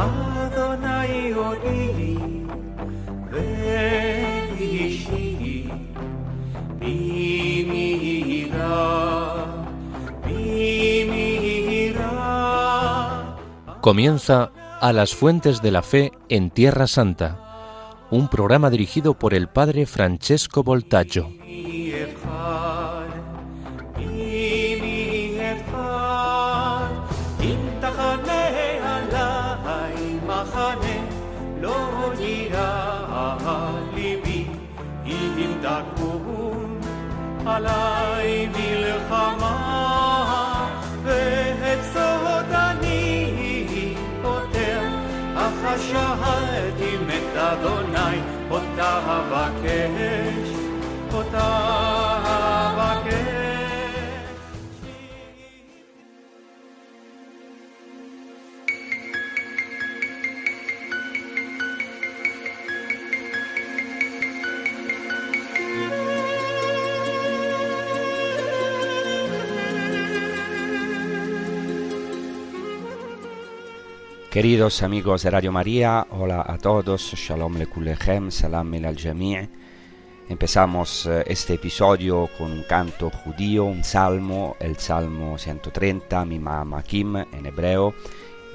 Adonai Odi Ve'ishi Bimira. Comienza A las Fuentes de la Fe en Tierra Santa, un programa dirigido por el padre Francesco Voltaggio. עלי מלחמה ואת סודני פותר, אך שאלתי את אדוני אותה אבקש, אותה אבקש. Queridos amigos de Radio María, hola a todos, Shalom Lekulechem, Salam el al-Jami'. Empezamos este episodio con un canto judío, un salmo, el Salmo 130, Mimah Makim en hebreo,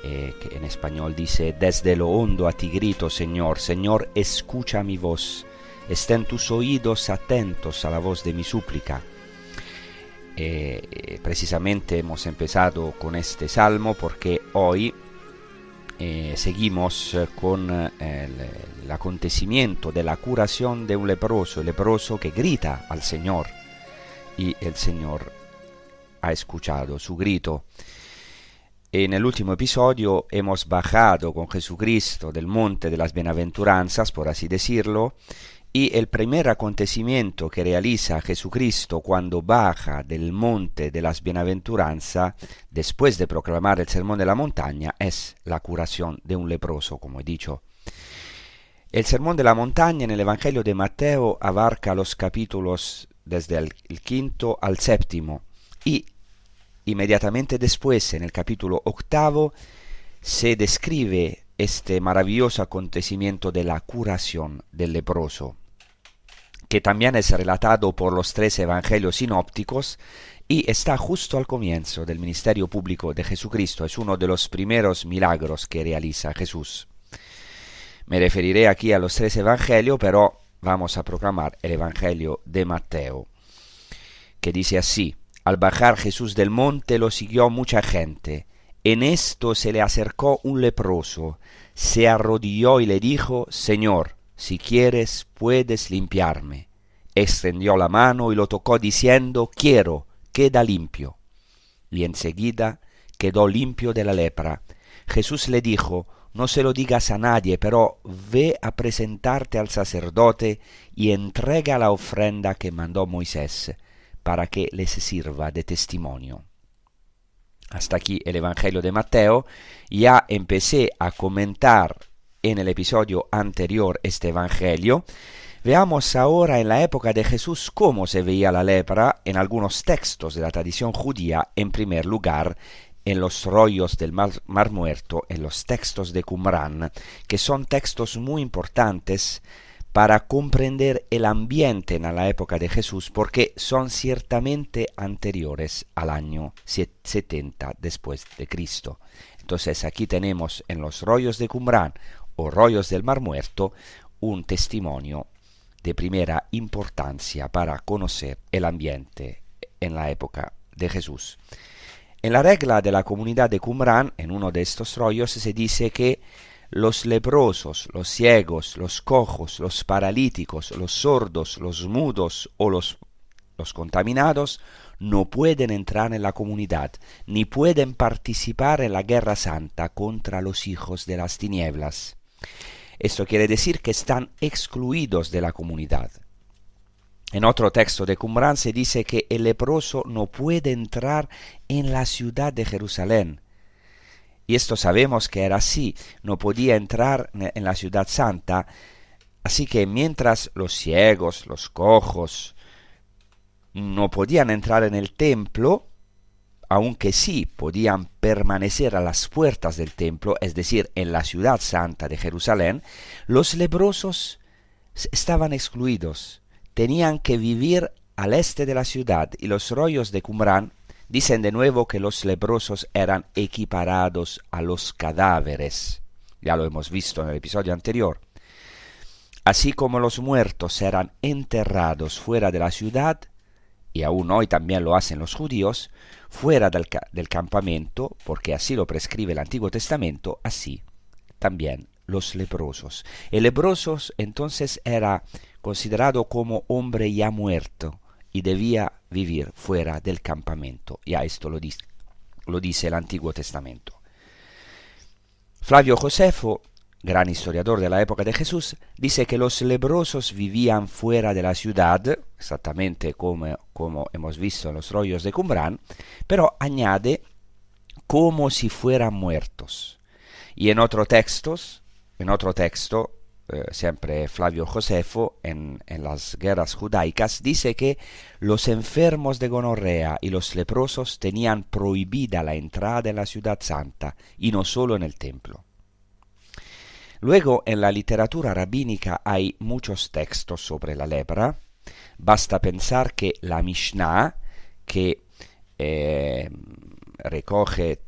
que en español dice: Desde lo hondo a ti grito, Señor, Señor, escucha mi voz, estén tus oídos atentos a la voz de mi súplica. Precisamente hemos empezado con este salmo porque hoy seguimos con el acontecimiento de la curación de un leproso, el leproso que grita al Señor, y el Señor ha escuchado su grito. En el último episodio hemos bajado con Jesucristo del monte de las bienaventuranzas, por así decirlo, y el primer acontecimiento que realiza Jesucristo cuando baja del monte de las bienaventuranzas, después de proclamar el sermón de la montaña, es la curación de un leproso, como he dicho. El sermón de la montaña en el Evangelio de Mateo abarca los capítulos desde el 5 al 7, y inmediatamente después, en el capítulo 8, se describe este maravilloso acontecimiento de la curación del leproso, que también es relatado por los 3 evangelios sinópticos y está justo al comienzo del ministerio público de Jesucristo. Es uno de los primeros milagros que realiza Jesús. Me referiré aquí a los 3 evangelios, pero vamos a proclamar el evangelio de Mateo, que dice así: Al bajar Jesús del monte lo siguió mucha gente. En esto se le acercó un leproso, se arrodilló y le dijo: Señor, si quieres, puedes limpiarme. Extendió la mano y lo tocó diciendo: Quiero, queda limpio. Y enseguida quedó limpio de la lepra. Jesús le dijo: No se lo digas a nadie, pero ve a presentarte al sacerdote y entrega la ofrenda que mandó Moisés, para que les sirva de testimonio. Hasta aquí el Evangelio de Mateo. Ya empecé a comentar en el episodio anterior este Evangelio. Veamos ahora en la época de Jesús cómo se veía la lepra en algunos textos de la tradición judía. En primer lugar, en los rollos del Mar Muerto, en los textos de Qumrán, que son textos muy importantes para comprender el ambiente en la época de Jesús, porque son ciertamente anteriores al año 70 después de Cristo. Entonces aquí tenemos en los rollos de Qumrán o rollos del Mar Muerto un testimonio de primera importancia para conocer el ambiente en la época de Jesús. En la regla de la comunidad de Qumrán, en uno de estos rollos, se dice que los leprosos, los ciegos, los cojos, los paralíticos, los sordos, los mudos o los contaminados no pueden entrar en la comunidad, ni pueden participar en la guerra santa contra los hijos de las tinieblas. Esto quiere decir que están excluidos de la comunidad. En otro texto de Qumrán se dice que el leproso no puede entrar en la ciudad de Jerusalén. Y esto sabemos que era así, no podía entrar en la ciudad santa. Así que mientras los ciegos, los cojos, no podían entrar en el templo, aunque sí podían permanecer a las puertas del templo, es decir, en la ciudad santa de Jerusalén, los leprosos estaban excluidos. Tenían que vivir al este de la ciudad, y los rollos de Qumrán dicen de nuevo que los leprosos eran equiparados a los cadáveres. Ya lo hemos visto en el episodio anterior. Así como los muertos eran enterrados fuera de la ciudad, y aún hoy también lo hacen los judíos, fuera del campamento, porque así lo prescribe el Antiguo Testamento, así también los leprosos. El leproso entonces era considerado como hombre ya muerto y debía vivir fuera del campamento. Ya esto lo dice el Antiguo Testamento. Flavio Josefo, gran historiador de la época de Jesús, dice que los leprosos vivían fuera de la ciudad, exactamente como hemos visto en los rollos de Qumrán, pero añade como si fueran muertos. Y en otro texto, siempre Flavio Josefo, en las guerras judaicas, dice que los enfermos de gonorrea y los leprosos tenían prohibida la entrada en la ciudad santa, y no solo en el templo. Luego, en la literatura rabínica hay muchos textos sobre la lepra. Basta pensar que la Mishnah, que recoge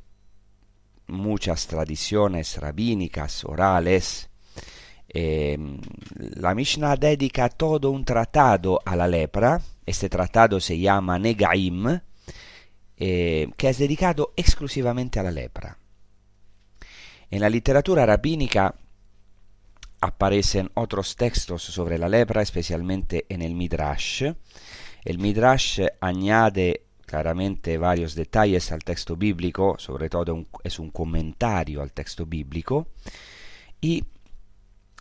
muchas tradiciones rabínicas, orales, la Mishnah dedica todo un tratado a la lepra. Este tratado se llama Negaim, que es dedicado exclusivamente a la lepra. En la literatura rabínica aparecen otros textos sobre la lepra, especialmente en el Midrash. El Midrash añade claramente varios detalles al texto bíblico, sobre todo es un comentario al texto bíblico, y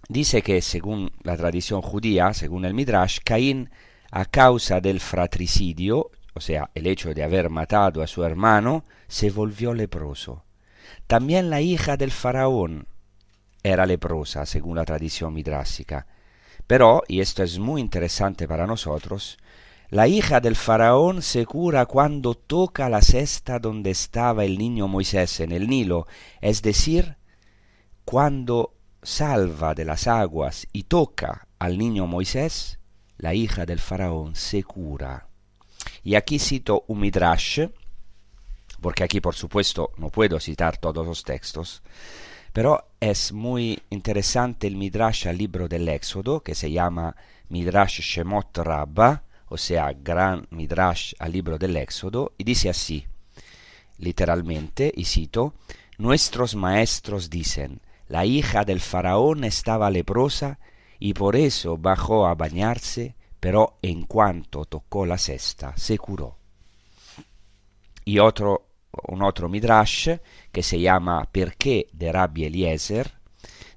dice que según la tradición judía, según el Midrash, Caín, a causa del fratricidio, o sea, el hecho de haber matado a su hermano, se volvió leproso. También la hija del faraón era leprosa, según la tradición midrásica. Pero, y esto es muy interesante para nosotros, la hija del faraón se cura cuando toca la cesta donde estaba el niño Moisés en el Nilo, es decir, cuando salva de las aguas y toca al niño Moisés, la hija del faraón se cura. Y aquí cito un midrash, porque aquí por supuesto no puedo citar todos los textos, pero es muy interesante el midrash al libro del Éxodo, que se llama Midrash Shemot Rabba, o sea, gran midrash al libro del Éxodo, y dice así, literalmente, y cito, nuestros maestros dicen, la hija del faraón estaba leprosa y por eso bajó a bañarse, pero en cuanto tocó la cesta, se curó. Y un otro midrash, que se llama Perché de Rabbi Eliezer,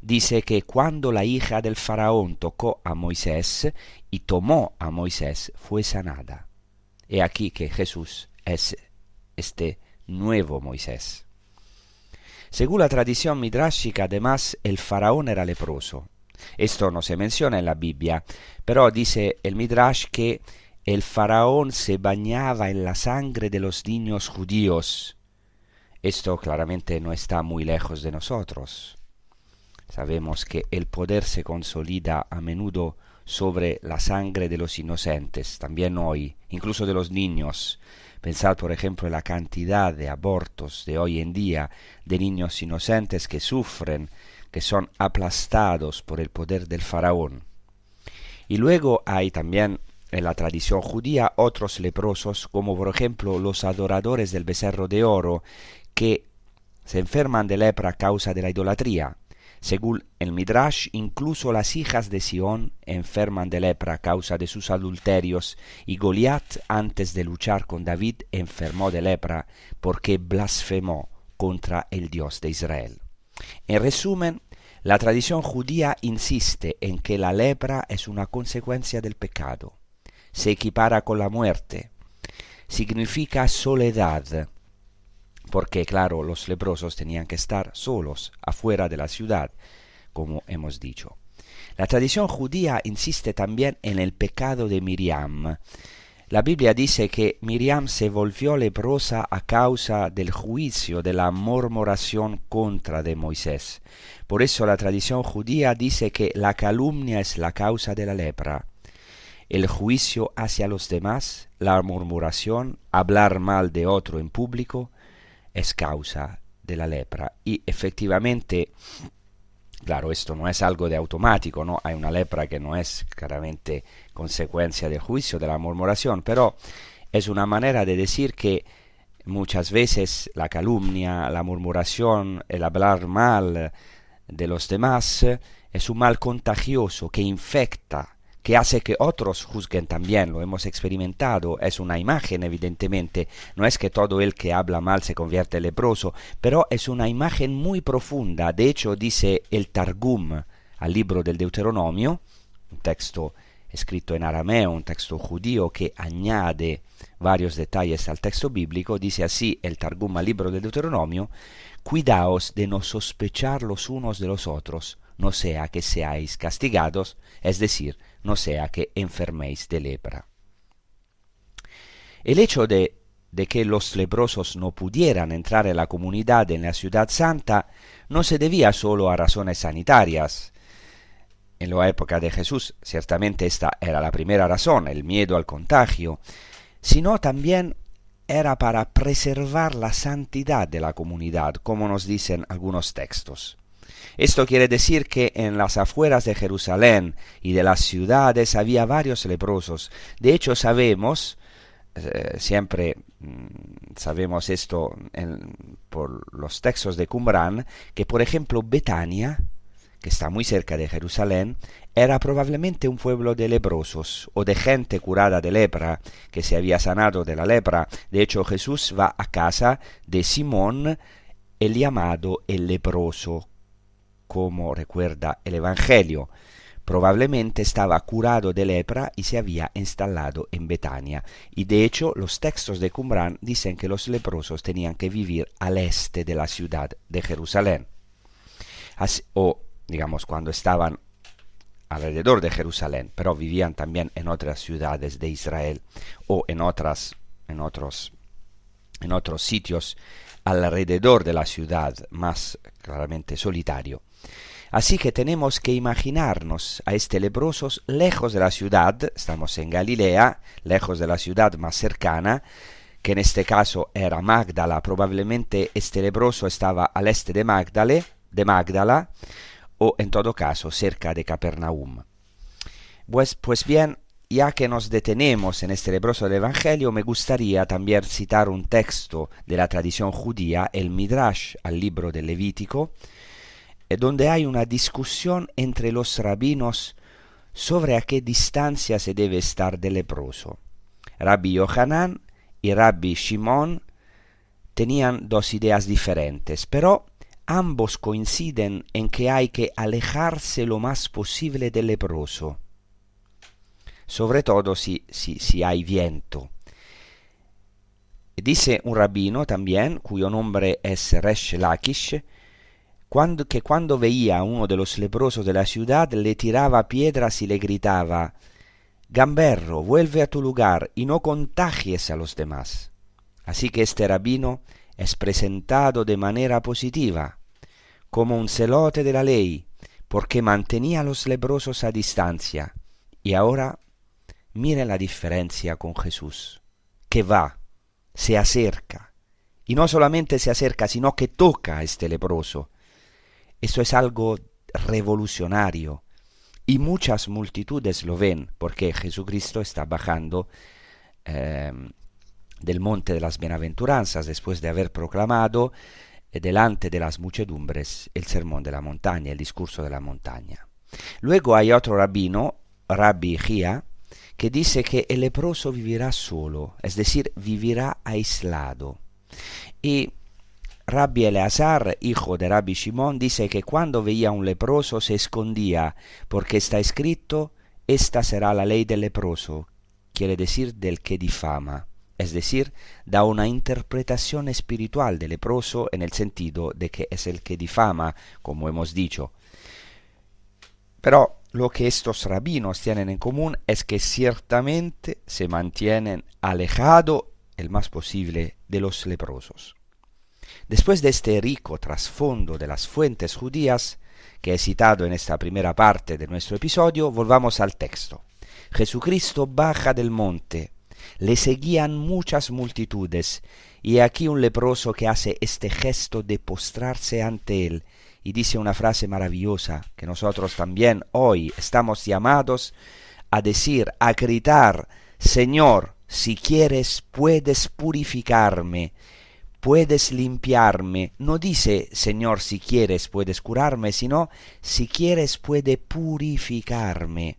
dice que cuando la hija del faraón tocó a Moisés y tomó a Moisés, fue sanada. He aquí que Jesús es este nuevo Moisés. Según la tradición midrashica, además, el faraón era leproso. Esto no se menciona en la Biblia, pero dice el midrash que el faraón se bañaba en la sangre de los niños judíos. Esto claramente no está muy lejos de nosotros. Sabemos que el poder se consolida a menudo sobre la sangre de los inocentes, también hoy, incluso de los niños. Pensad, por ejemplo, en la cantidad de abortos de hoy en día, de niños inocentes que sufren, que son aplastados por el poder del faraón. Y luego hay también en la tradición judía otros leprosos, como por ejemplo los adoradores del becerro de oro, que se enferman de lepra a causa de la idolatría. Según el Midrash, incluso las hijas de Sión enferman de lepra a causa de sus adulterios, y Goliat, antes de luchar con David, enfermó de lepra porque blasfemó contra el Dios de Israel. En resumen, la tradición judía insiste en que la lepra es una consecuencia del pecado. Se equipara con la muerte. Significa soledad, porque claro, los leprosos tenían que estar solos, afuera de la ciudad, como hemos dicho. La tradición judía insiste también en el pecado de Miriam. La Biblia dice que Miriam se volvió leprosa a causa del juicio, de la murmuración contra de Moisés. Por eso la tradición judía dice que la calumnia es la causa de la lepra. El juicio hacia los demás, la murmuración, hablar mal de otro en público, es causa de la lepra. Y efectivamente, claro, esto no es algo de automático, ¿no? Hay una lepra que no es claramente consecuencia del juicio, de la murmuración, pero es una manera de decir que muchas veces la calumnia, la murmuración, el hablar mal de los demás es un mal contagioso que infecta, que hace que otros juzguen también. Lo hemos experimentado, es una imagen evidentemente, no es que todo el que habla mal se convierte en leproso, pero es una imagen muy profunda. De hecho, dice el Targum al libro del Deuteronomio, un texto escrito en arameo, un texto judío que añade varios detalles al texto bíblico, dice así el Targum al libro del Deuteronomio: cuidaos de no sospechar los unos de los otros, no sea que seáis castigados, es decir, no sea que enferméis de lepra. El hecho de que los leprosos no pudieran entrar en la comunidad en la ciudad santa no se debía solo a razones sanitarias. En la época de Jesús, ciertamente esta era la primera razón, el miedo al contagio, sino también era para preservar la santidad de la comunidad, como nos dicen algunos textos. Esto quiere decir que en las afueras de Jerusalén y de las ciudades había varios leprosos. De hecho, sabemos, siempre sabemos esto por los textos de Qumran, que por ejemplo Betania, que está muy cerca de Jerusalén, era probablemente un pueblo de leprosos o de gente curada de lepra, que se había sanado de la lepra. De hecho, Jesús va a casa de Simón, el llamado el leproso, como recuerda el Evangelio. Probablemente estaba curado de lepra y se había instalado en Betania. Y de hecho, los textos de Qumran dicen que los leprosos tenían que vivir al este de la ciudad de Jerusalén. O, digamos, cuando estaban alrededor de Jerusalén, pero vivían también en otras ciudades de Israel o en otros sitios alrededor de la ciudad, más claramente solitario. Así que tenemos que imaginarnos a este leprosos lejos de la ciudad, estamos en Galilea, lejos de la ciudad más cercana, que en este caso era Magdala. Probablemente este leproso estaba al este de Magdala, o en todo caso cerca de Capernaum. Pues bien, ya que nos detenemos en este leproso del Evangelio, me gustaría también citar un texto de la tradición judía, el Midrash al libro del Levítico, donde hay una discusión entre los rabinos sobre a qué distancia se debe estar del leproso. Rabbi Yohanan y Rabbi Shimon tenían dos ideas diferentes, pero ambos coinciden en que hay que alejarse lo más posible del leproso, sobre todo si hay viento. Dice un rabino también, cuyo nombre es Resh Lakish, que cuando veía a uno de los leprosos de la ciudad le tiraba piedras y le gritaba: «Gamberro, vuelve a tu lugar y no contagies a los demás». Así que este rabino es presentado de manera positiva, como un celote de la ley, porque mantenía a los leprosos a distancia. Y ahora, miren la diferencia con Jesús, que va, se acerca, y no solamente se acerca, sino que toca a este leproso. Esto es algo revolucionario, y muchas multitudes lo ven, porque Jesucristo está bajando del monte de las bienaventuranzas después de haber proclamado delante de las muchedumbres el sermón de la montaña, el discurso de la montaña. Luego hay otro rabino, Rabbi Gia, que dice que el leproso vivirá solo, es decir, vivirá aislado. Y Rabbi Eleazar, hijo de Rabbi Shimon, dice que cuando veía a un leproso se escondía, porque está escrito: esta será la ley del leproso, quiere decir del que difama. Es decir, da una interpretación espiritual del leproso en el sentido de que es el que difama, como hemos dicho. Pero lo que estos rabinos tienen en común es que ciertamente se mantienen alejados el más posible de los leprosos. Después de este rico trasfondo de las fuentes judías que he citado en esta primera parte de nuestro episodio, volvamos al texto. Jesucristo baja del monte, le seguían muchas multitudes, y aquí un leproso que hace este gesto de postrarse ante él, y dice una frase maravillosa que nosotros también hoy estamos llamados a decir, a gritar: Señor, si quieres puedes purificarme, puedes limpiarme. No dice, Señor, si quieres puedes curarme, sino, si quieres puede purificarme.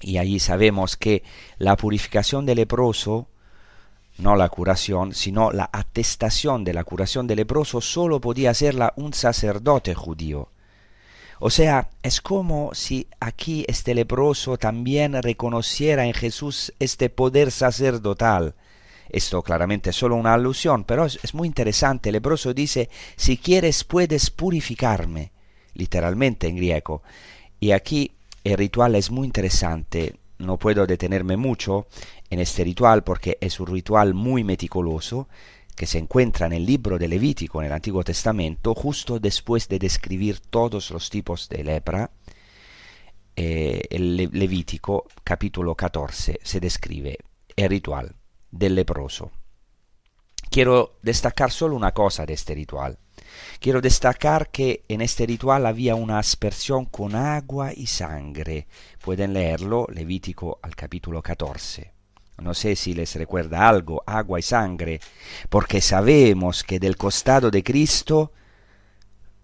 Y allí sabemos que la purificación del leproso, no la curación, sino la atestación de la curación del leproso, solo podía hacerla un sacerdote judío. O sea, es como si aquí este leproso también reconociera en Jesús este poder sacerdotal. Esto claramente es solo una alusión, pero es muy interesante. El leproso dice, si quieres puedes purificarme, literalmente en griego. Y aquí el ritual es muy interesante. No puedo detenerme mucho en este ritual porque es un ritual muy meticuloso que se encuentra en el libro de Levítico en el Antiguo Testamento, justo después de describir todos los tipos de lepra. El Levítico capítulo 14 se describe el ritual del leproso. Quiero destacar solo una cosa de este ritual. Quiero destacar que en este ritual había una aspersión con agua y sangre. Pueden leerlo, Levítico al capítulo 14. No sé si les recuerda algo, agua y sangre, porque sabemos que del costado de Cristo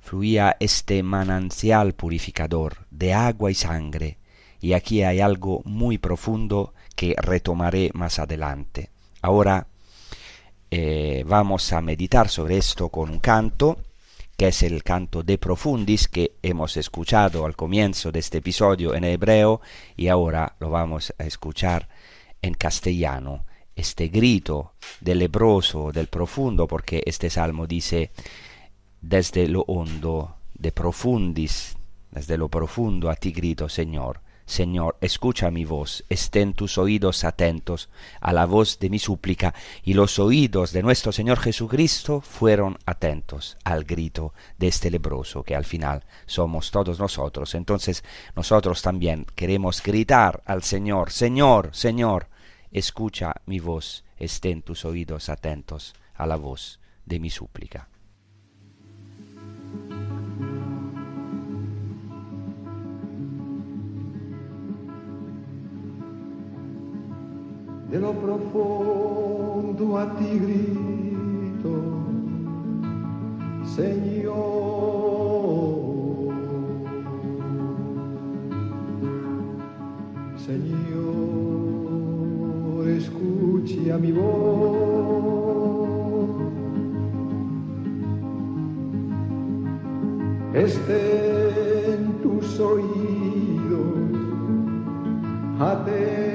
fluía este manantial purificador de agua y sangre. Y aquí hay algo muy profundo que retomaré más adelante. Ahora vamos a meditar sobre esto con un canto, que es el canto de Profundis, que hemos escuchado al comienzo de este episodio en hebreo, y ahora lo vamos a escuchar en castellano, este grito del leproso, del profundo, porque este salmo dice, desde lo hondo, de profundis, desde lo profundo a ti grito, Señor. Señor, escucha mi voz, estén tus oídos atentos a la voz de mi súplica, y los oídos de nuestro Señor Jesucristo fueron atentos al grito de este leproso, que al final somos todos nosotros. Entonces nosotros también queremos gritar al Señor, Señor, Señor, escucha mi voz, estén tus oídos atentos a la voz de mi súplica. De lo profundo a ti grito, Señor. Señor, escucha mi voz. Estén tus oídos atentos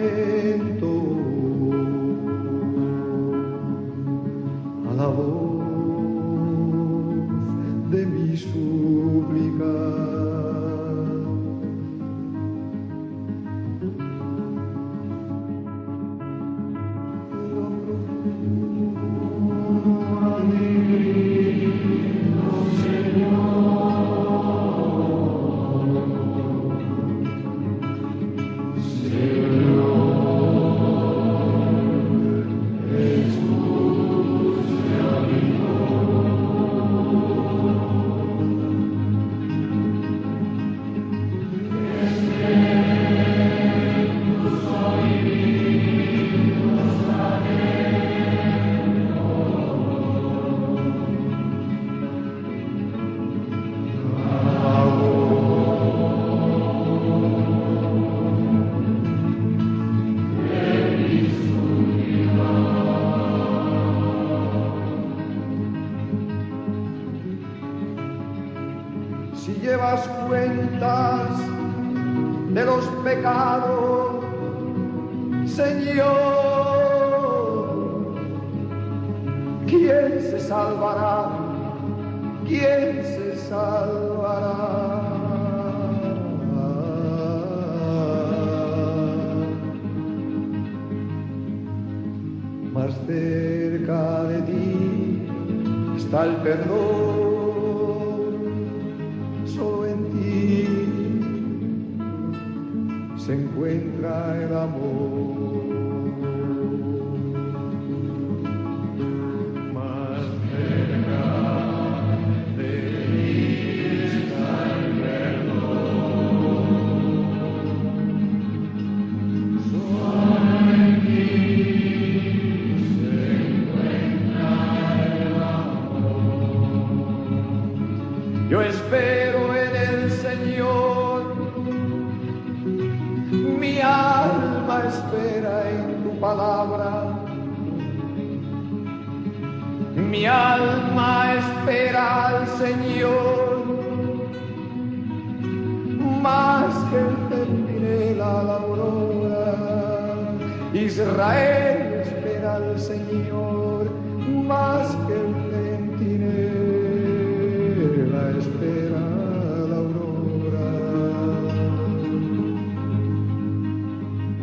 a la voz de mi súplica. Si llevas cuentas de los pecados, Señor, ¿quién se salvará? ¿Quién se salvará? está el perdón, solo en ti se encuentra el amor. Más cerca de ti está el perdón, solo en ti se encuentra el amor. Yo espero en el Señor, mi alma espera en tu palabra, mi alma espera al Señor, más que el centinela a la aurora. Israel espera al Señor, más que el centinela espera la aurora.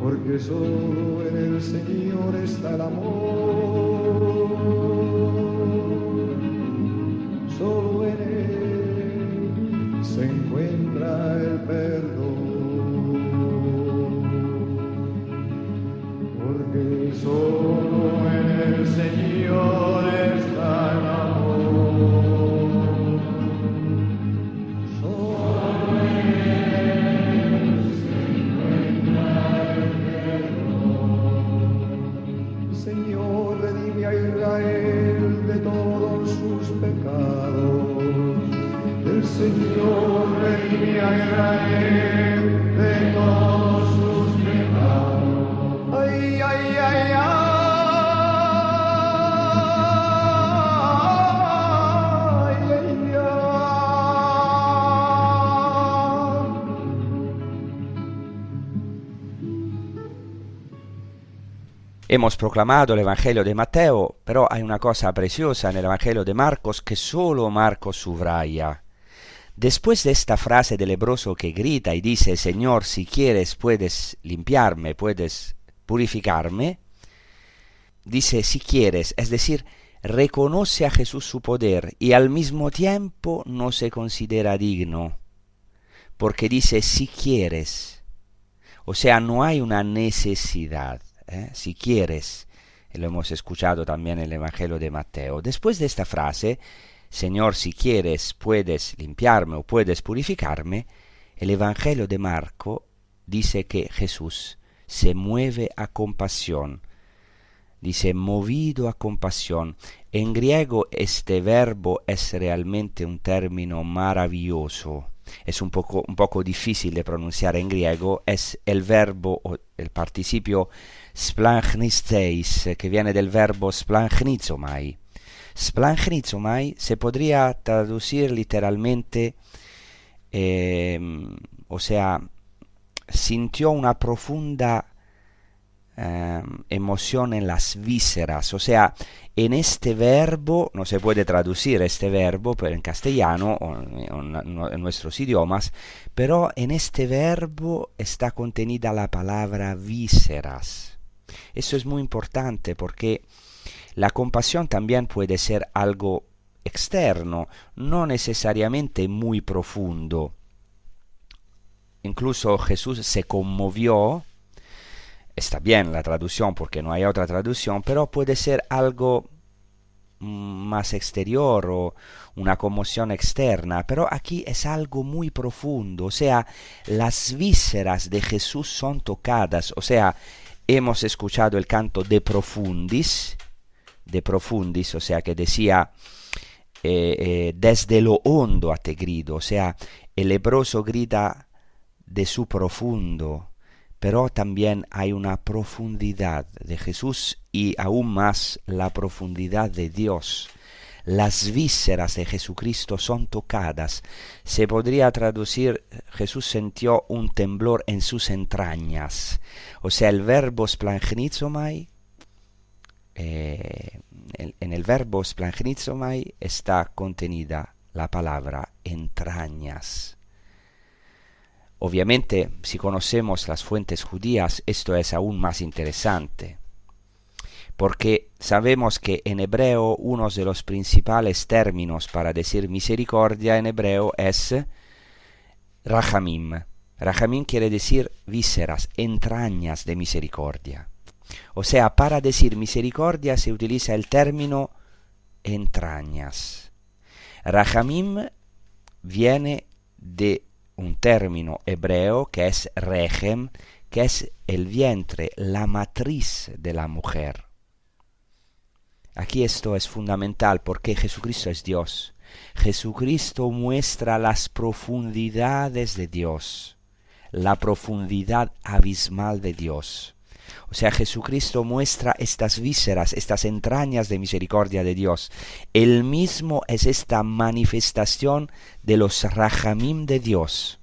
Porque solo en el Señor está el amor, solo en Él se encuentra el perdón. Porque solo en el Señor está el amor, solo en Él se encuentra el perdón. Señor, redime a Israel de todos sus pecados. El Señor redime a Israel de todos sus pecados. Ay, ay, ay, ay. Ay, ay, ay. Hemos proclamado el Evangelio de Mateo, pero hay una cosa preciosa en el Evangelio de Marcos que solo Marcos subraya. Después de esta frase del leproso que grita y dice, Señor, si quieres puedes limpiarme, puedes purificarme, dice si quieres, es decir, reconoce a Jesús su poder y al mismo tiempo no se considera digno, porque dice si quieres, o sea, no hay una necesidad. Si quieres, y lo hemos escuchado también en el Evangelio de Mateo. Después de esta frase, Señor, si quieres, puedes limpiarme o puedes purificarme, el Evangelio de Marco dice que Jesús se mueve a compasión. Dice, movido a compasión. En griego este verbo es realmente un término maravilloso. Es un poco difícil de pronunciar en griego. Es el verbo, o el participio splanchnisteis, que viene del verbo splanchnitzomai. Splanchnitzomai se podría traducir literalmente, o sea, sintió una profunda emoción en las vísceras, o sea, en este verbo, no se puede traducir este verbo pero en castellano o en nuestros idiomas, pero en este verbo está contenida la palabra vísceras. Eso es muy importante porque la compasión también puede ser algo externo, no necesariamente muy profundo. Incluso Jesús se conmovió. Está bien la traducción porque no hay otra traducción, pero puede ser algo más exterior o una conmoción externa, pero aquí es algo muy profundo, o sea, las vísceras de Jesús son tocadas, o sea, hemos escuchado el canto de profundis, o sea, que decía desde lo hondo a te grido, o sea, el leproso grita de su profundo, pero también hay una profundidad de Jesús y aún más la profundidad de Dios. Las vísceras de Jesucristo son tocadas. Se podría traducir, Jesús sintió un temblor en sus entrañas. O sea, el verbo splanchnitzomai, en el verbo splanchnitzomai está contenida la palabra entrañas. Obviamente, si conocemos las fuentes judías, esto es aún más interesante. porque sabemos que en hebreo uno de los principales términos para decir misericordia en hebreo es rachamim. Rachamim quiere decir vísceras, entrañas de misericordia. O sea, para decir misericordia se utiliza el término entrañas. Rachamim viene de un término hebreo que es rechem, que es el vientre, la matriz de la mujer. Aquí esto es fundamental porque Jesucristo es Dios. Jesucristo muestra las profundidades de Dios, la profundidad abismal de Dios. O sea, Jesucristo muestra estas vísceras, estas entrañas de misericordia de Dios. Él mismo es esta manifestación de los rachamim de Dios.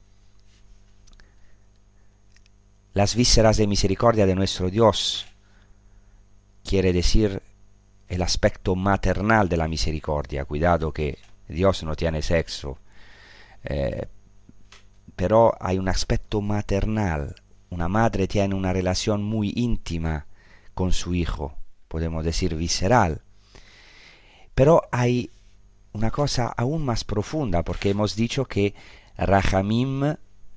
Las vísceras de misericordia de nuestro Dios quiere decir el aspecto maternal de la misericordia. Cuidado que Dios no tiene sexo, pero hay un aspecto maternal. Una madre tiene una relación muy íntima con su hijo, podemos decir visceral. Pero hay una cosa aún más profunda, porque hemos dicho que rachamim,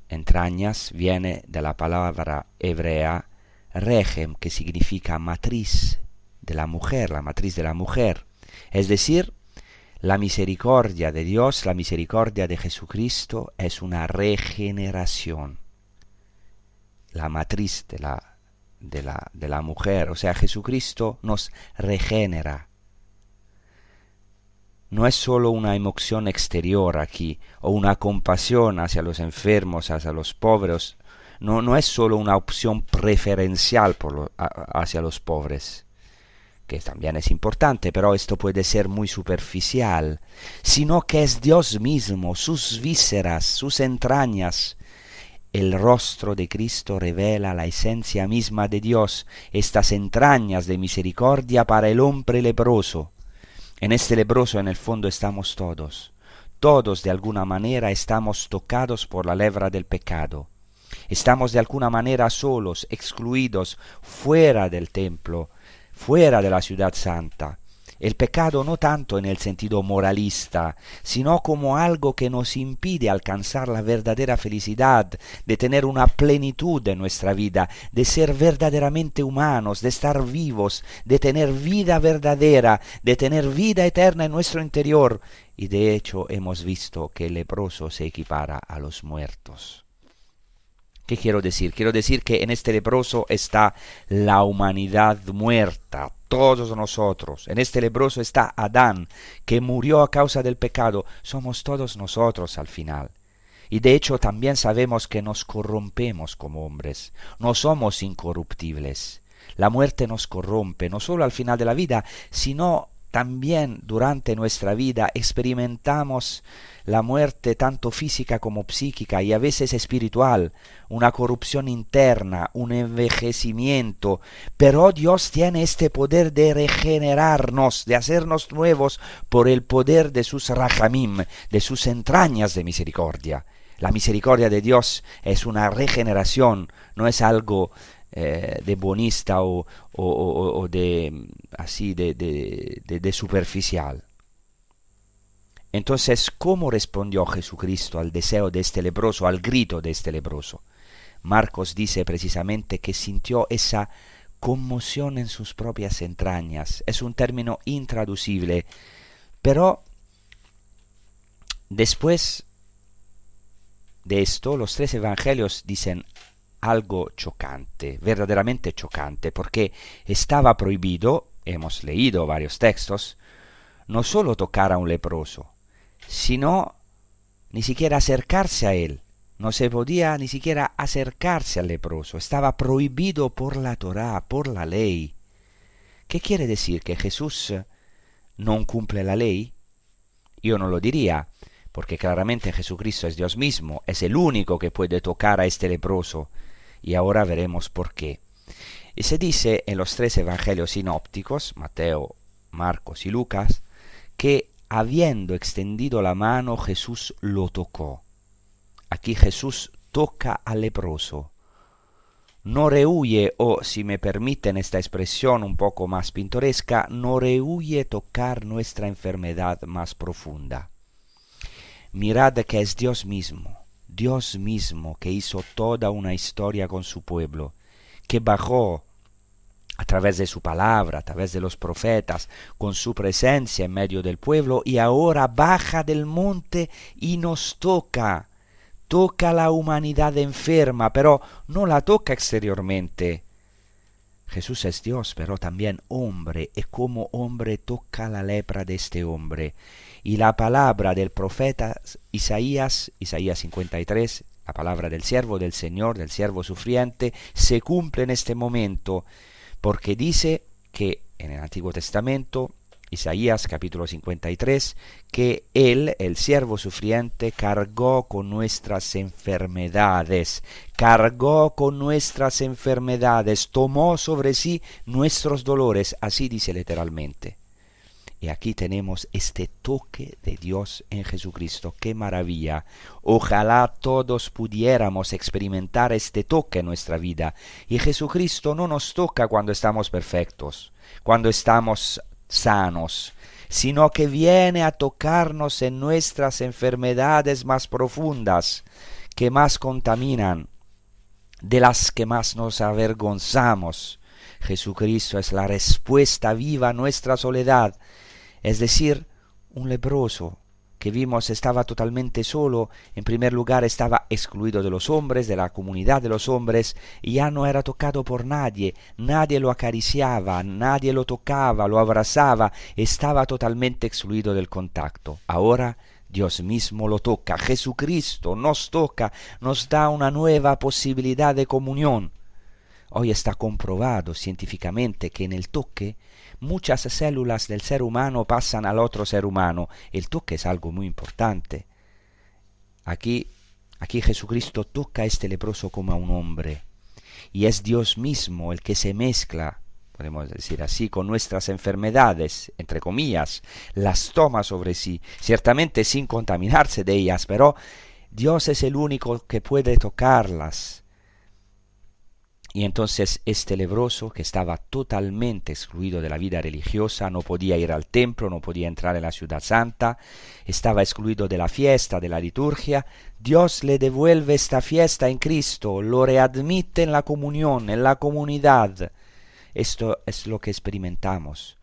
entrañas, viene de la palabra hebrea rechem, que significa matriz de la mujer, la matriz de la mujer. Es decir, la misericordia de Dios, la misericordia de Jesucristo es una regeneración. La matriz de la mujer, o sea, Jesucristo nos regenera. No es solo una emoción exterior aquí, o una compasión hacia los enfermos, hacia los pobres. No es solo una opción preferencial hacia los pobres, que también es importante, pero esto puede ser muy superficial, sino que es Dios mismo, sus vísceras, sus entrañas. El rostro de Cristo revela la esencia misma de Dios, estas entrañas de misericordia para el hombre leproso. En este leproso en el fondo estamos todos. Todos de alguna manera estamos tocados por la lepra del pecado. Estamos de alguna manera solos, excluidos, fuera del templo, fuera de la ciudad santa. El pecado no tanto en el sentido moralista, sino como algo que nos impide alcanzar la verdadera felicidad, de tener una plenitud en nuestra vida, de ser verdaderamente humanos, de estar vivos, de tener vida verdadera, de tener vida eterna en nuestro interior. Y de hecho hemos visto que el leproso se equipara a los muertos. ¿Qué quiero decir? Quiero decir que en este leproso está la humanidad muerta, todos nosotros. En este leproso está Adán, que murió a causa del pecado. Somos todos nosotros al final. Y de hecho también sabemos que nos corrompemos como hombres. No somos incorruptibles. La muerte nos corrompe, no solo al final de la vida, sino también durante nuestra vida experimentamos la muerte tanto física como psíquica y a veces espiritual, una corrupción interna, un envejecimiento, pero Dios tiene este poder de regenerarnos, de hacernos nuevos por el poder de sus rachamim, de sus entrañas de misericordia. La misericordia de Dios es una regeneración, no es algo de bonista o de así de superficial. Entonces, ¿cómo respondió Jesucristo al deseo de este leproso, al grito de este leproso? Marcos dice precisamente que sintió esa conmoción en sus propias entrañas. Es un término intraducible, pero después de esto, los tres evangelios dicen algo chocante, verdaderamente chocante, porque estaba prohibido, hemos leído varios textos, no solo tocar a un leproso, sino ni siquiera acercarse a él. No se podía ni siquiera acercarse al leproso, estaba prohibido por la Torá, por la ley. ¿Qué quiere decir? ¿Que Jesús no cumple la ley? Yo no lo diría, porque claramente Jesucristo es Dios mismo, es el único que puede tocar a este leproso, y ahora veremos por qué. Y se dice en los tres evangelios sinópticos, Mateo, Marcos y Lucas, que habiendo extendido la mano Jesús lo tocó. Aquí Jesús toca al leproso, no rehuye, o si me permiten esta expresión un poco más pintoresca, no rehuye tocar nuestra enfermedad más profunda. Mirad que es Dios mismo que hizo toda una historia con su pueblo, que bajó a través de su palabra, a través de los profetas, con su presencia en medio del pueblo, y ahora baja del monte y nos toca a la humanidad enferma, pero no la toca exteriormente. Jesús es Dios, pero también hombre, y como hombre toca la lepra de este hombre. Y la palabra del profeta Isaías 53, la palabra del siervo del Señor, del siervo sufriente, se cumple en este momento, porque dice que en el Antiguo Testamento, Isaías capítulo 53, que Él, el siervo sufriente, cargó con nuestras enfermedades, tomó sobre sí nuestros dolores, así dice literalmente. Y aquí tenemos este toque de Dios en Jesucristo. ¡Qué maravilla! Ojalá todos pudiéramos experimentar este toque en nuestra vida. Y Jesucristo no nos toca cuando estamos perfectos, cuando estamos sanos, sino que viene a tocarnos en nuestras enfermedades más profundas, que más contaminan, de las que más nos avergonzamos. Jesucristo es la respuesta viva a nuestra soledad. Es decir, un leproso que vimos estaba totalmente solo, en primer lugar estaba excluido de los hombres, de la comunidad de los hombres, y ya no era tocado por nadie, nadie lo acariciaba, nadie lo tocaba, lo abrazaba, estaba totalmente excluido del contacto. Ahora Dios mismo lo toca, Jesucristo nos toca, nos da una nueva posibilidad de comunión. Hoy está comprobado científicamente que en el toque muchas células del ser humano pasan al otro ser humano. El toque es algo muy importante. Aquí Jesucristo toca a este leproso como a un hombre. Y es Dios mismo el que se mezcla, podemos decir así, con nuestras enfermedades, entre comillas, las toma sobre sí, ciertamente sin contaminarse de ellas, pero Dios es el único que puede tocarlas. Y entonces este leproso, que estaba totalmente excluido de la vida religiosa, no podía ir al templo, no podía entrar en la ciudad santa, estaba excluido de la fiesta, de la liturgia, Dios le devuelve esta fiesta en Cristo, lo readmite en la comunión, en la comunidad. Esto es lo que experimentamos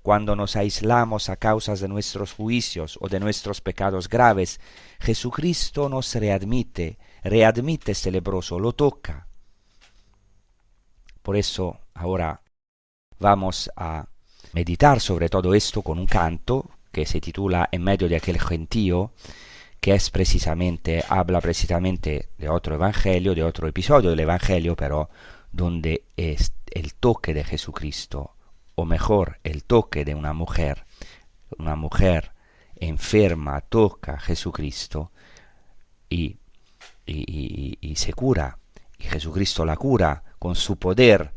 cuando nos aislamos a causa de nuestros juicios o de nuestros pecados graves. Jesucristo nos readmite este leproso, lo toca. Por eso ahora vamos a meditar sobre todo esto con un canto que se titula En medio de aquel gentío, que es habla precisamente de otro evangelio, de otro episodio del evangelio, pero donde es el toque de Jesucristo, o mejor, el toque de una mujer enferma toca a Jesucristo y se cura, y Jesucristo la cura con su poder.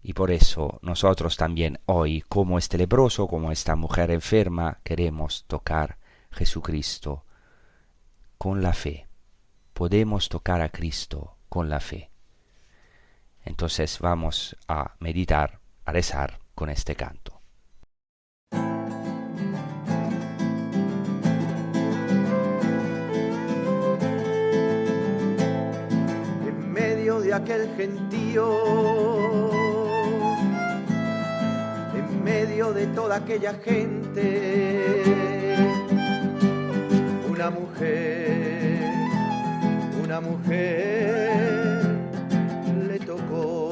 Y por eso nosotros también hoy, como este leproso, como esta mujer enferma, queremos tocar a Jesucristo con la fe. Podemos tocar a Cristo con la fe. Entonces vamos a meditar, a rezar con este canto. En medio de aquel gentío, en medio de toda aquella gente, una mujer le tocó.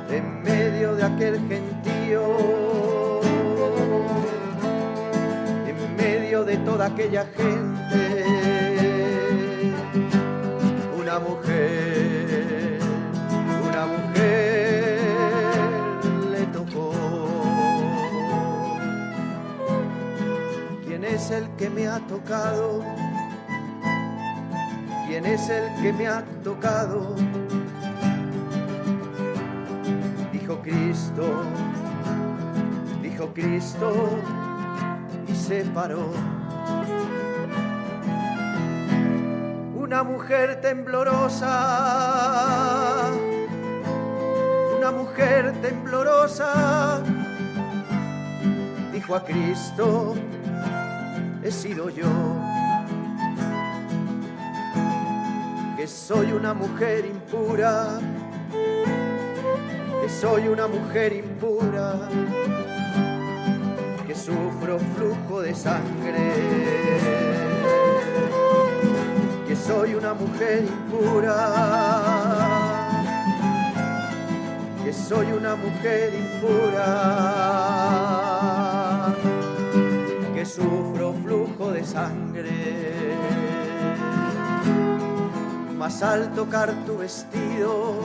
En medio de aquel gentío, en medio de toda aquella gente, una mujer le tocó. ¿Quién es el que me ha tocado? ¿Quién es el que me ha tocado? Dijo Cristo y se paró. Una mujer temblorosa, una mujer temblorosa, dijo a Cristo, he sido yo. Que soy una mujer impura, que soy una mujer impura, que sufro flujo de sangre, que soy una mujer impura, que soy una mujer impura, que sufro flujo de sangre. Mas al tocar tu vestido,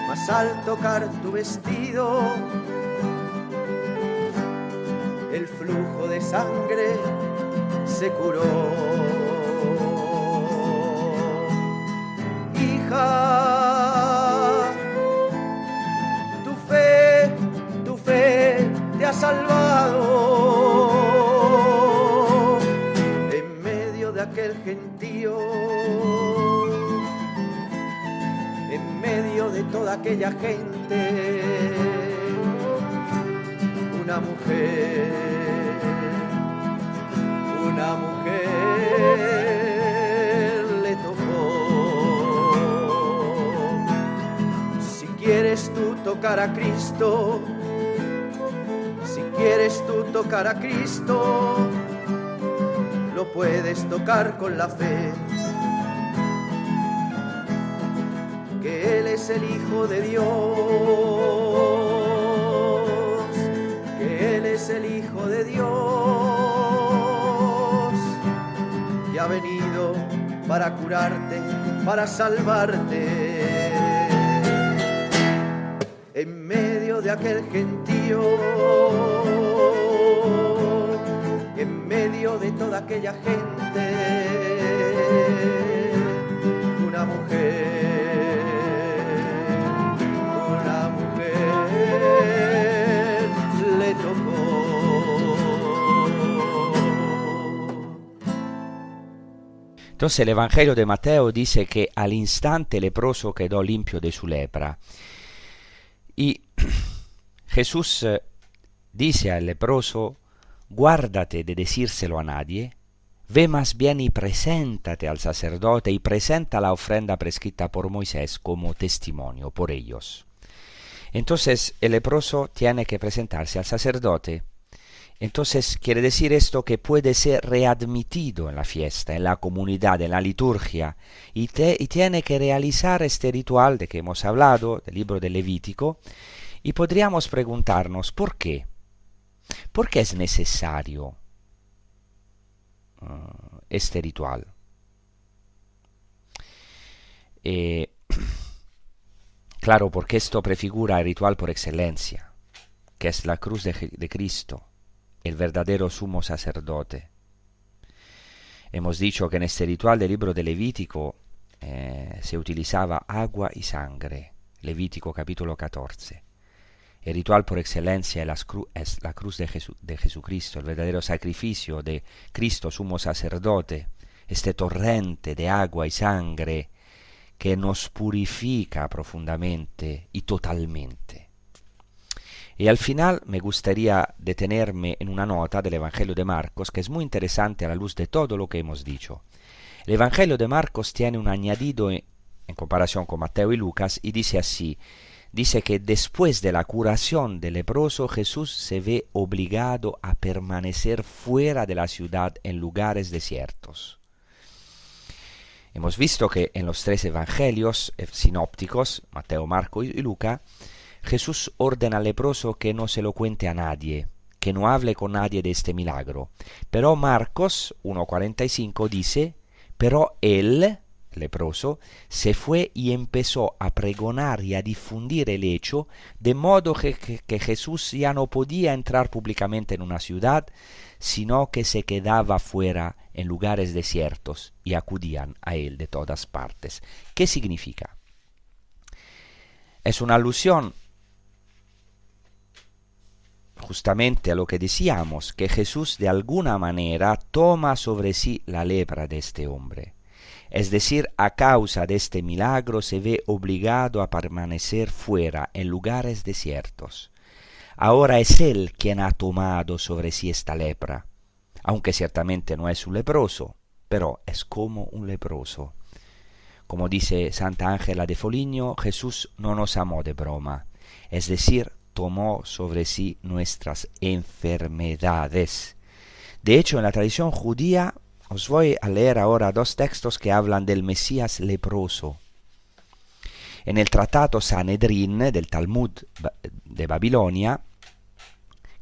mas al tocar tu vestido, el flujo de sangre se curó. Hija, tu fe te ha salvado. En medio de aquel gentío, en medio de toda aquella gente, una mujer le tocó. Si quieres tú tocar a Cristo, si quieres tú tocar a Cristo, lo puedes tocar con la fe. Que Él es el Hijo de Dios, que Él es el Hijo de Dios, que ha venido para curarte, para salvarte. En medio de aquel gentío, en medio de toda aquella gente, una mujer le tocó. Entonces el Evangelio de Mateo dice que al instante el leproso quedó limpio de su lepra. Y Jesús dice al leproso, guárdate de decírselo a nadie, ve más bien y preséntate al sacerdote y presenta la ofrenda prescrita por Moisés como testimonio por ellos. Entonces el leproso tiene que presentarse al sacerdote. Entonces quiere decir esto que puede ser readmitido en la fiesta, en la comunidad, en la liturgia, y tiene que realizar este ritual de que hemos hablado, del libro del Levítico, y podríamos preguntarnos ¿por qué? ¿Por qué es necesario este ritual? Claro, porque esto prefigura el ritual por excelencia, que es la cruz de Cristo, el verdadero sumo sacerdote. Hemos dicho que en este ritual del libro de Levítico se utilizaba agua y sangre, Levítico capítulo 14. El ritual por excelencia es la cruz de Jesucristo, el verdadero sacrificio de Cristo, sumo sacerdote, este torrente de agua y sangre que nos purifica profundamente y totalmente. Y al final me gustaría detenerme en una nota del Evangelio de Marcos que es muy interesante a la luz de todo lo que hemos dicho. El Evangelio de Marcos tiene un añadido en comparación con Mateo y Lucas y dice así, dice que después de la curación del leproso Jesús se ve obligado a permanecer fuera de la ciudad en lugares desiertos. Hemos visto que en los tres evangelios sinópticos, Mateo, Marcos y Lucas, Jesús ordena al leproso que no se lo cuente a nadie, que no hable con nadie de este milagro. Pero Marcos 1:45 dice, pero él, leproso, se fue y empezó a pregonar y a difundir el hecho, de modo que Jesús ya no podía entrar públicamente en una ciudad, sino que se quedaba fuera en lugares desiertos y acudían a él de todas partes. ¿Qué significa? Es una alusión justamente a lo que decíamos, que Jesús de alguna manera toma sobre sí la lepra de este hombre. Es decir, a causa de este milagro se ve obligado a permanecer fuera, en lugares desiertos. Ahora es Él quien ha tomado sobre sí esta lepra, aunque ciertamente no es un leproso, pero es como un leproso. Como dice Santa Ángela de Foligno, Jesús no nos amó de broma, es decir, tomó sobre sí nuestras enfermedades. De hecho, en la tradición judía, os voy a leer ahora 2 textos que hablan del Mesías leproso. En el Tratado Sanedrín del Talmud de Babilonia,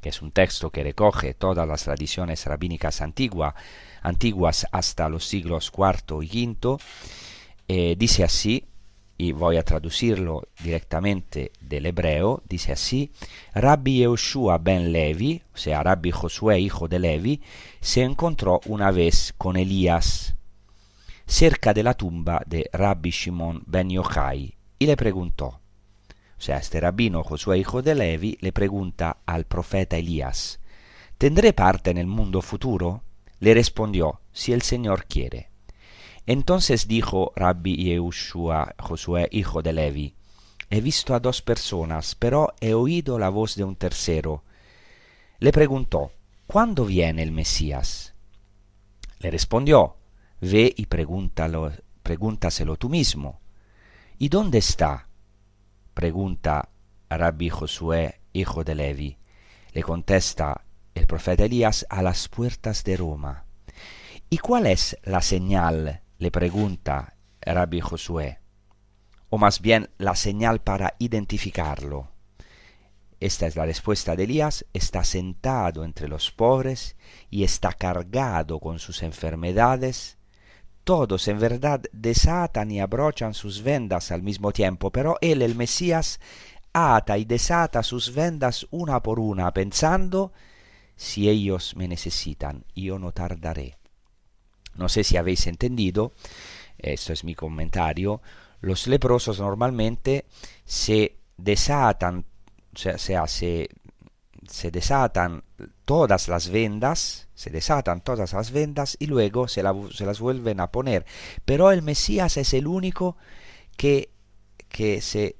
que es un texto que recoge todas las tradiciones rabínicas antiguas hasta los siglos IV y V, dice así, y voy a traducirlo directamente del hebreo, dice así: Rabbi Yehoshua ben Levi, o sea, Rabbi Josué, hijo de Levi, se encontró una vez con Elías cerca de la tumba de Rabbi Shimon ben Yochai y le preguntó, o sea, este rabino Josué, hijo de Levi, le pregunta al profeta Elías: ¿tendré parte en el mundo futuro? Le respondió: si el Señor quiere. Entonces dijo Rabbi Yehoshua, Josué, hijo de Levi: he visto a 2 personas, pero he oído la voz de un tercero. Le preguntó: ¿cuándo viene el Mesías? Le respondió: ve y pregúntaselo tú mismo. ¿Y dónde está? Pregunta Rabbi Josué, hijo de Levi. Le contesta el profeta Elías: a las puertas de Roma. ¿Y cuál es la señal? Le pregunta Rabbi Josué, o más bien la señal para identificarlo. Esta es la respuesta de Elías: está sentado entre los pobres y está cargado con sus enfermedades. Todos en verdad desatan y abrochan sus vendas al mismo tiempo, pero él, el Mesías, ata y desata sus vendas una por una, pensando: si ellos me necesitan, yo no tardaré. No sé si habéis entendido, esto es mi comentario, los leprosos normalmente se desatan, se desatan todas las vendas, y luego se las vuelven a poner. Pero el Mesías es el único que se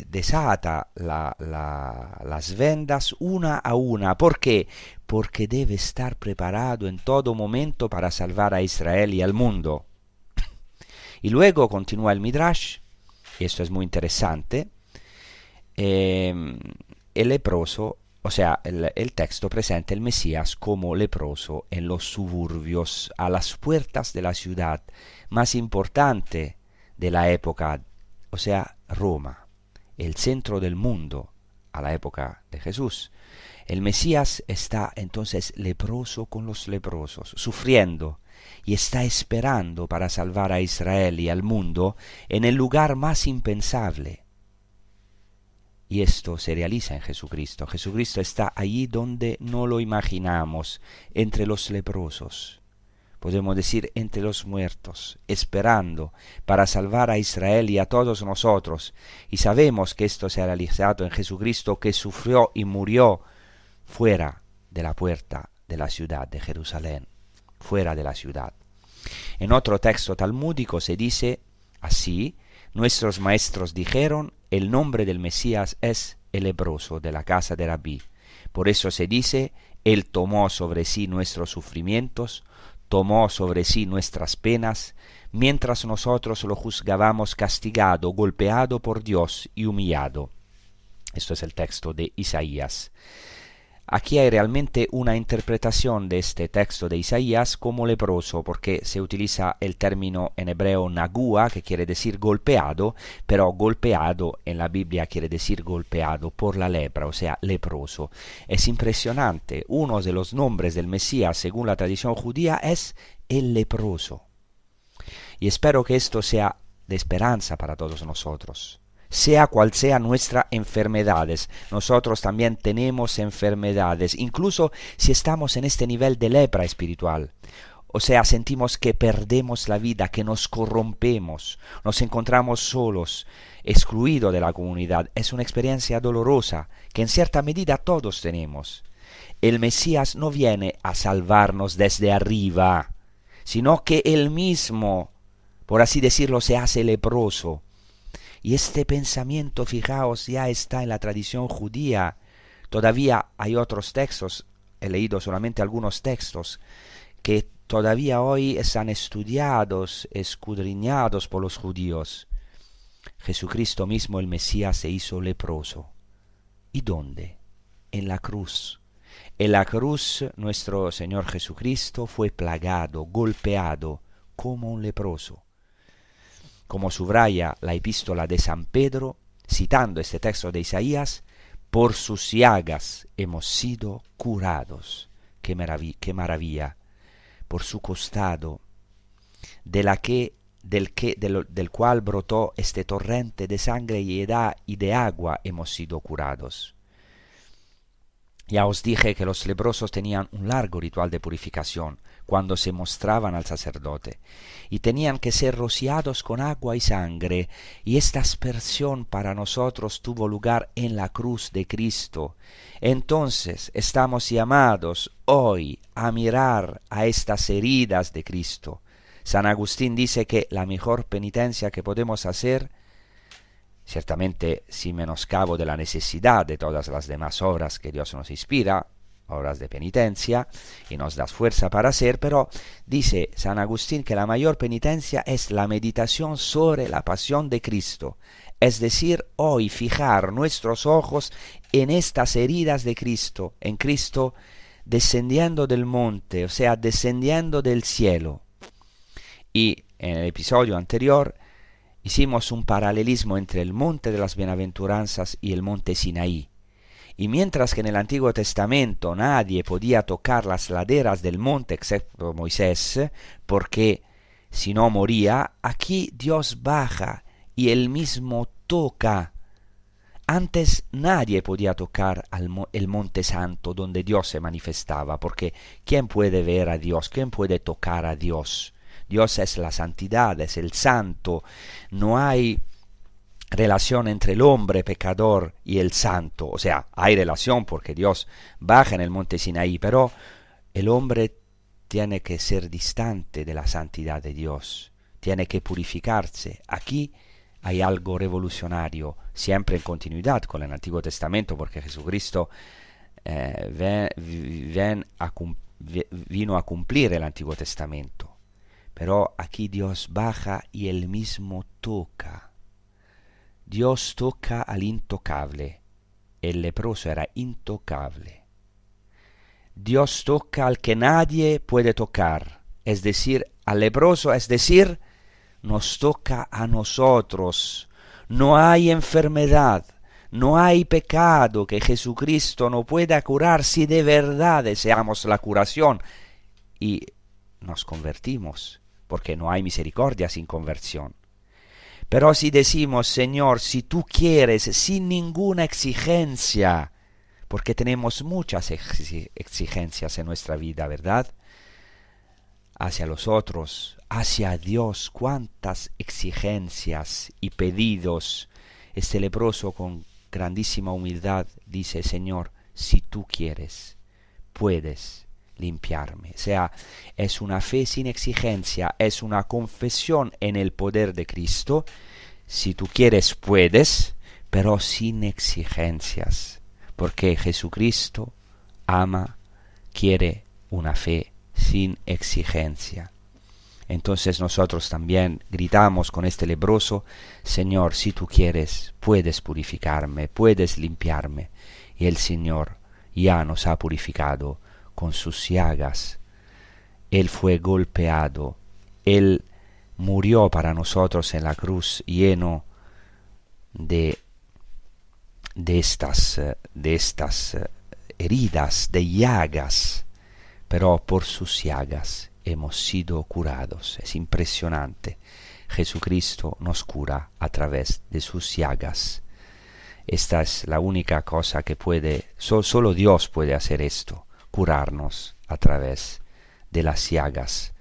desata las vendas una a una. ¿Por qué? Porque debe estar preparado en todo momento para salvar a Israel y al mundo. Y luego continúa el Midrash, y esto es muy interesante. El leproso, o sea, el texto presenta el Mesías como leproso en los suburbios, a las puertas de la ciudad más importante de la época, o sea, Roma, el centro del mundo a la época de Jesús. El Mesías está entonces leproso con los leprosos, sufriendo, y está esperando para salvar a Israel y al mundo en el lugar más impensable. Y esto se realiza en Jesucristo. Jesucristo está allí donde no lo imaginamos, entre los leprosos. Podemos decir entre los muertos, esperando para salvar a Israel y a todos nosotros. Y sabemos que esto se ha realizado en Jesucristo, que sufrió y murió fuera de la puerta de la ciudad de Jerusalén, fuera de la ciudad. En otro texto talmúdico se dice así: nuestros maestros dijeron, el nombre del Mesías es el leproso de la casa de Rabí. Por eso se dice, él tomó sobre sí nuestros sufrimientos, tomó sobre sí nuestras penas, mientras nosotros lo juzgábamos castigado, golpeado por Dios y humillado. Esto es el texto de Isaías. Aquí hay realmente una interpretación de este texto de Isaías como leproso, porque se utiliza el término en hebreo nagua, que quiere decir golpeado, pero golpeado en la Biblia quiere decir golpeado por la lepra, o sea, leproso. Es impresionante. Uno de los nombres del Mesías, según la tradición judía, es el leproso. Y espero que esto sea de esperanza para todos nosotros. Sea cual sea nuestras enfermedades, nosotros también tenemos enfermedades, incluso si estamos en este nivel de lepra espiritual. O sea, sentimos que perdemos la vida, que nos corrompemos, nos encontramos solos, excluidos de la comunidad. Es una experiencia dolorosa que en cierta medida todos tenemos. El Mesías no viene a salvarnos desde arriba, sino que Él mismo por así decirlo, se hace leproso. Y este pensamiento, fijaos, ya está en la tradición judía. Todavía hay otros textos, he leído solamente algunos textos, que todavía hoy están estudiados, escudriñados por los judíos. Jesucristo mismo, el Mesías, se hizo leproso. ¿Y dónde? En la cruz. En la cruz nuestro Señor Jesucristo fue plagado, golpeado como un leproso. Como subraya la epístola de San Pedro, citando este texto de Isaías, por sus llagas hemos sido curados. ¡Qué maravilla! Por su costado, del cual brotó este torrente de sangre y de agua, hemos sido curados. Ya os dije que los leprosos tenían un largo ritual de purificación cuando se mostraban al sacerdote, y tenían que ser rociados con agua y sangre, y esta aspersión para nosotros tuvo lugar en la cruz de Cristo. Entonces estamos llamados hoy a mirar a estas heridas de Cristo. San Agustín dice que la mejor penitencia que podemos hacer, ciertamente sin menoscabo de la necesidad de todas las demás obras que Dios nos inspira, obras de penitencia, y nos da fuerza para hacer, pero dice San Agustín que la mayor penitencia es la meditación sobre la pasión de Cristo, es decir, hoy fijar nuestros ojos en estas heridas de Cristo, en Cristo descendiendo del monte, o sea, descendiendo del cielo. Y en el episodio anterior hicimos un paralelismo entre el monte de las bienaventuranzas y el monte Sinaí. Y mientras que en el Antiguo Testamento nadie podía tocar las laderas del monte excepto Moisés, porque si no moría, aquí Dios baja y él mismo toca. Antes nadie podía tocar el monte santo donde Dios se manifestaba, porque ¿quién puede ver a Dios? ¿Quién puede tocar a Dios? Dios es la santidad, es el santo. No hay relación entre el hombre pecador y el santo. O sea, hay relación porque Dios baja en el monte Sinaí, pero el hombre tiene que ser distante de la santidad de Dios, tiene que purificarse. Aquí hay algo revolucionario, siempre en continuidad con el Antiguo Testamento, porque Jesucristo vino a cumplir el Antiguo Testamento. Pero aquí Dios baja y él mismo toca. Dios toca al intocable. El leproso era intocable. Dios toca al que nadie puede tocar, es decir, al leproso, es decir, nos toca a nosotros. No hay enfermedad, no hay pecado que Jesucristo no pueda curar si de verdad deseamos la curación y nos convertimos, porque no hay misericordia sin conversión. Pero si decimos, Señor, si tú quieres, sin ninguna exigencia, porque tenemos muchas exigencias en nuestra vida, ¿verdad? Hacia los otros, hacia Dios, cuántas exigencias y pedidos. Este leproso con grandísima humildad dice, Señor, si tú quieres, puedes limpiarme. O sea, es una fe sin exigencia, es una confesión en el poder de Cristo. Si tú quieres, puedes, pero sin exigencias, porque Jesucristo ama, quiere una fe sin exigencia. Entonces nosotros también gritamos con este leproso, Señor, si tú quieres, puedes purificarme, puedes limpiarme. Y el Señor ya nos ha purificado con sus llagas. Él fue golpeado, Él murió para nosotros en la cruz, lleno de estas heridas, de llagas, pero por sus llagas hemos sido curados. Es impresionante. Jesucristo nos cura a través de sus llagas. Esta es la única cosa que puede, solo Dios puede hacer esto, curarnos a través de las llagas,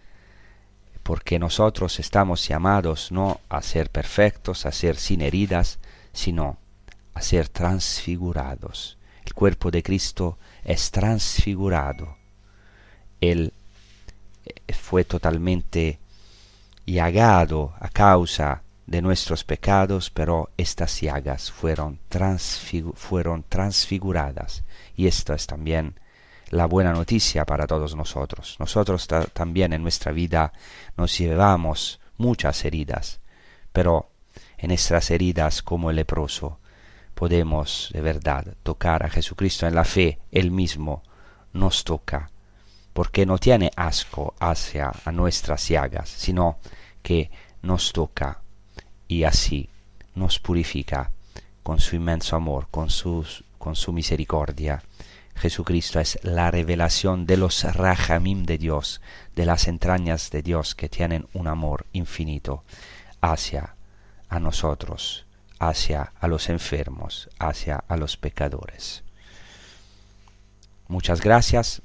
porque nosotros estamos llamados no a ser perfectos, a ser sin heridas, sino a ser transfigurados. El cuerpo de Cristo es transfigurado. Él fue totalmente llagado a causa de nuestros pecados, pero estas llagas fueron transfiguradas. Y esto es también la buena noticia para todos nosotros. Nosotros también en nuestra vida nos llevamos muchas heridas, pero en estas heridas, como el leproso, podemos de verdad tocar a Jesucristo en la fe. Él mismo nos toca, porque no tiene asco hacia a nuestras llagas, sino que nos toca y así nos purifica con su inmenso amor, con su misericordia. Jesucristo es la revelación de los rajamim de Dios, de las entrañas de Dios que tienen un amor infinito hacia a nosotros, hacia a los enfermos, hacia a los pecadores. Muchas gracias.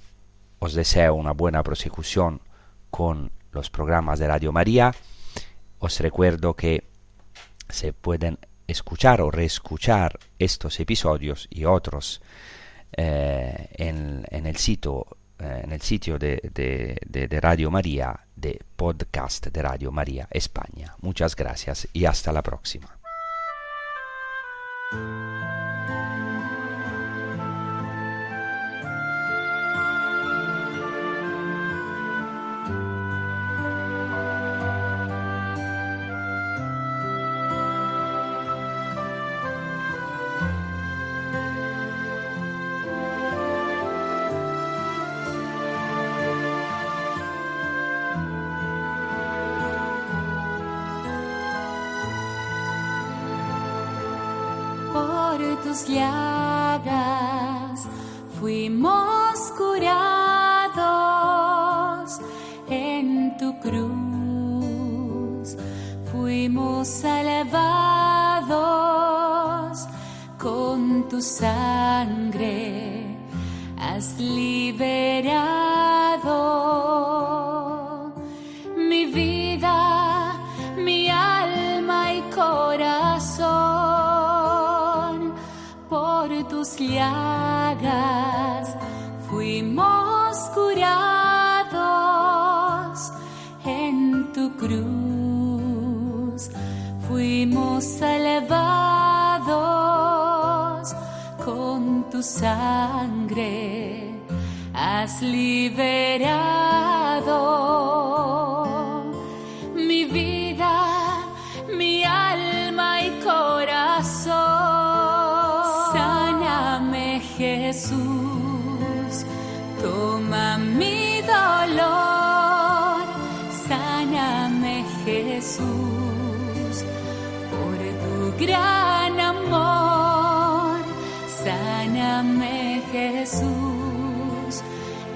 Os deseo una buena prosecución con los programas de Radio María. Os recuerdo que se pueden escuchar o reescuchar estos episodios y otros en el sitio de Radio María, de podcast de Radio María España. Muchas gracias y hasta la próxima. Tus llagas fuimos curados, en tu cruz fuimos salvados, con tu sangre has liberado mi vida, mi alma y corazón. Tus llagas fuimos curados, en tu cruz fuimos salvados, con tu sangre has liberado mi vida, mi alma y corazón. Jesús, toma mi dolor, sáname Jesús, por tu gran amor, sáname Jesús,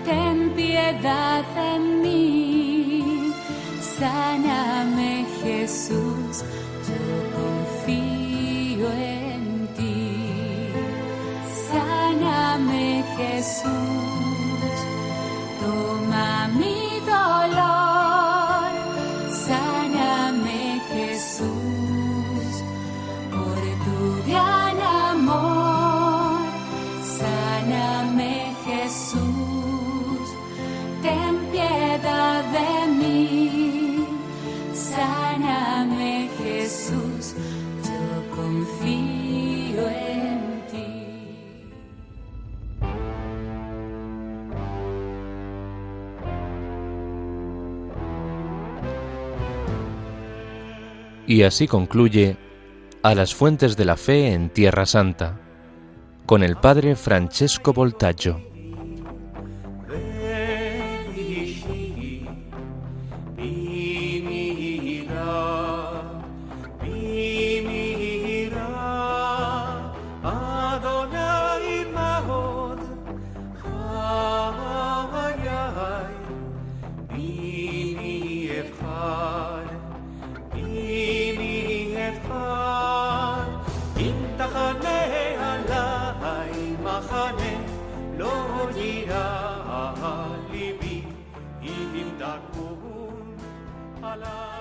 ten piedad de mí, sáname Jesús, yo confío en ti. Sáname Jesús, toma mi dolor, sáname Jesús, por tu gran amor, sáname Jesús, ten piedad de mí, sáname Jesús, yo confío en ti. Y así concluye A las fuentes de la fe en Tierra Santa, con el padre Francesco Voltaggio. ליבי אם דקום עליי